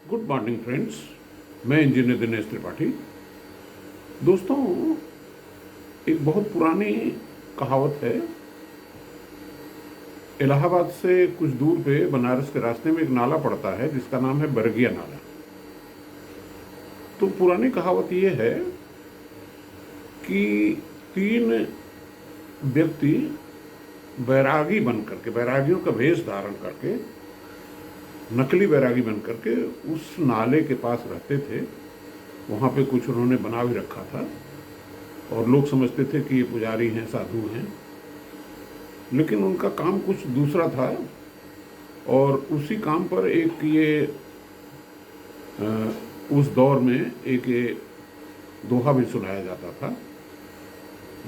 Good morning friends. मैं engineer Dinesh Tripathi. दोस्तों, एक बहुत पुरानी कहावत है। इलाहाबाद से कुछ दूर पे बनारस के रास्ते में एक नाला पड़ता है जिसका नाम है बरगिया नाला। तो पुरानी कहावत ये है कि तीन व्यक्ति बैरागी बन करके, बैरागियों का वेश धारण करके, नकली बैरागी बन करके उस नाले के पास रहते थे। वहाँ पे कुछ उन्होंने बना भी रखा था और लोग समझते थे कि ये पुजारी हैं, साधु हैं, लेकिन उनका काम कुछ दूसरा था। और उसी काम पर एक ये उस दौर में एक ये दोहा भी सुनाया जाता था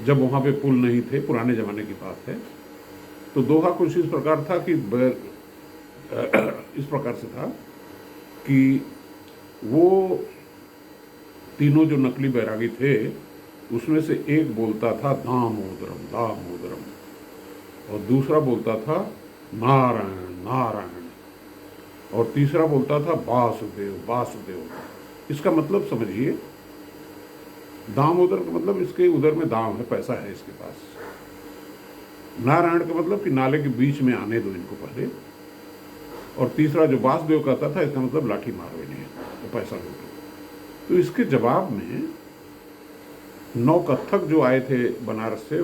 जब वहाँ पे पुल नहीं थे, पुराने ज़माने की बात है। तो दोहा कुछ इस प्रकार था कि इस प्रकार से था कि वो तीनों जो नकली बैरागी थे उसमें से एक बोलता था दामोदरम दामोदरम, और दूसरा बोलता था नारायण नारायण, और तीसरा बोलता था वासुदेव वासुदेव। इसका मतलब समझिए, दामोदर का मतलब इसके उधर में दाम है, पैसा है इसके पास। नारायण का मतलब कि नाले के बीच में आने दो इनको पहले। और तीसरा जो वासुदेव कहता था, इसका मतलब लाठी मारो इन्हें तो पैसा लूटो। तो इसके जवाब में 9 कत्थक जो आए थे बनारस से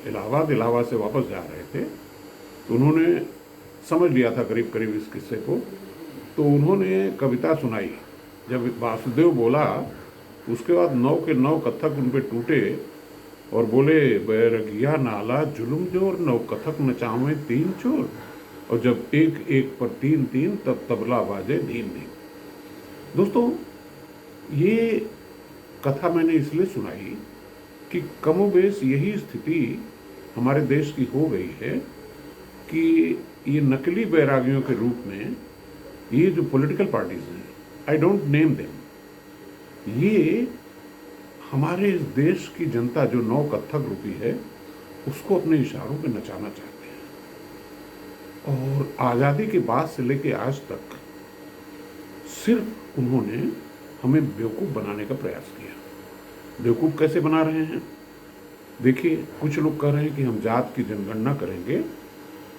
इलाहाबाद से वापस जा रहे थे, तो उन्होंने समझ लिया था करीब करीब इस किस्से को। तो उन्होंने कविता सुनाई। जब वासुदेव बोला उसके बाद 9 के 9 कत्थक उन पे टूटे और बोले, बैरगिया नाला जुलुम जोर, 9 कत्थक नचावे 3 चोर, और जब एक एक पर 3 3 तब तबला बाजे धीन धीन। दोस्तों, ये कथा मैंने इसलिए सुनाई कि कमोबेश यही स्थिति हमारे देश की हो गई है कि ये नकली बैरागियों के रूप में ये जो पॉलिटिकल पार्टीज हैं, आई डोंट नेम देम, ये हमारे इस देश की जनता जो 9 कत्थक रूपी है उसको अपने इशारों पे नचाना चाहते हैं। और आज़ादी के बाद से लेके आज तक सिर्फ उन्होंने हमें बेवकूफ़ बनाने का प्रयास किया। बेवकूफ़ कैसे बना रहे हैं? देखिए, कुछ लोग कह रहे हैं कि हम जात की जनगणना करेंगे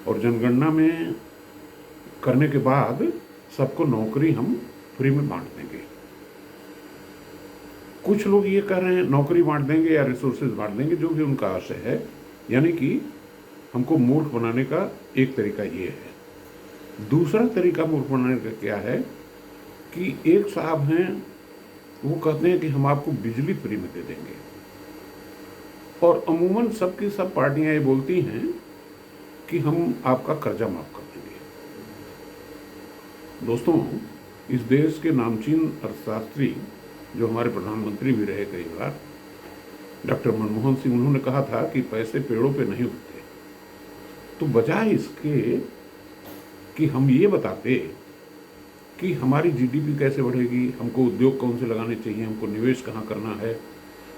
और जनगणना में करने के बाद सबको नौकरी हम फ्री में बांट देंगे। कुछ लोग ये कह रहे हैं नौकरी बांट देंगे या रिसोर्सेज बांट देंगे, जो भी उनका आशय है, यानी कि हमको मूर्ख बनाने का एक तरीका ये है। दूसरा तरीका मूर्ख बनाने का क्या है कि एक साहब हैं, वो कहते हैं कि हम आपको बिजली फ्री में दे देंगे, और अमूमन सबकी सब पार्टियां ये बोलती हैं कि हम आपका कर्जा माफ कर देंगे। दोस्तों, इस देश के नामचीन अर्थशास्त्री जो हमारे प्रधानमंत्री भी रहे कई बार, डॉक्टर मनमोहन सिंह, उन्होंने कहा था कि पैसे पेड़ों पे नहीं उगते। तो बजाय इसके कि हम ये बताते कि हमारी जीडीपी कैसे बढ़ेगी, हमको उद्योग कौन से लगाने चाहिए, हमको निवेश कहाँ करना है,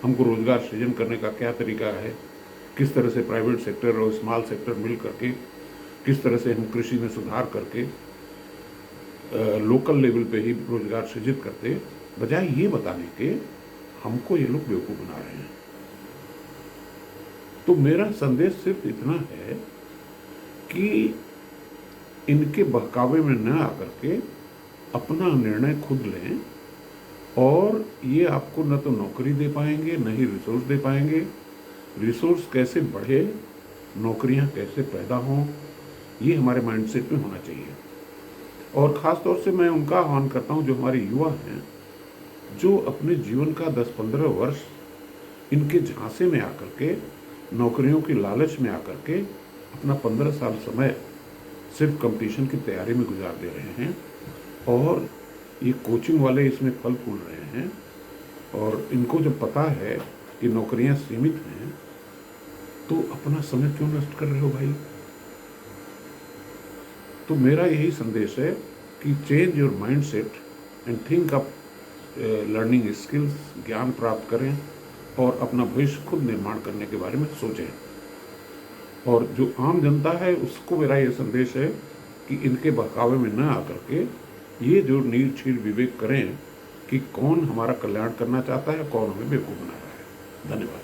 हमको रोजगार सृजन करने का क्या तरीका है, किस तरह से प्राइवेट सेक्टर और स्मॉल सेक्टर मिल करके किस तरह से हम कृषि में सुधार करके लोकल लेवल पे ही रोजगार सृजित करते, बजाय ये बताने के हमको ये लोग बेवकूफ़ बना रहे हैं। तो मेरा संदेश सिर्फ इतना है कि इनके बहकावे में न आकर के अपना निर्णय खुद लें, और ये आपको न तो नौकरी दे पाएंगे न ही रिसोर्स दे पाएंगे। रिसोर्स कैसे बढ़े, नौकरियां कैसे पैदा हों, ये हमारे माइंडसेट में होना चाहिए। और ख़ास तौर से मैं उनका आह्वान करता हूं जो हमारे युवा हैं, जो अपने जीवन का 10-15 वर्ष इनके झांसे में आकर के, नौकरियों की लालच में आकर के अपना 15 साल समय सिर्फ कंपटीशन की तैयारी में गुजार दे रहे हैं, और ये कोचिंग वाले इसमें फल फूल रहे हैं। और इनको जब पता है कि नौकरियां सीमित हैं, तो अपना समय क्यों नष्ट कर रहे हो भाई? तो मेरा यही संदेश है कि change your mind set and think up learning skills, ज्ञान प्राप्त करें और अपना भविष्य खुद निर्माण करने के बारे में सोचें। और जो आम जनता है उसको मेरा ये संदेश है कि इनके बहकावे में न आकर के ये जो नीरछीर विवेक करें कि कौन हमारा कल्याण करना चाहता है, कौन हमें बेवकूफ़ बना रहा है। धन्यवाद।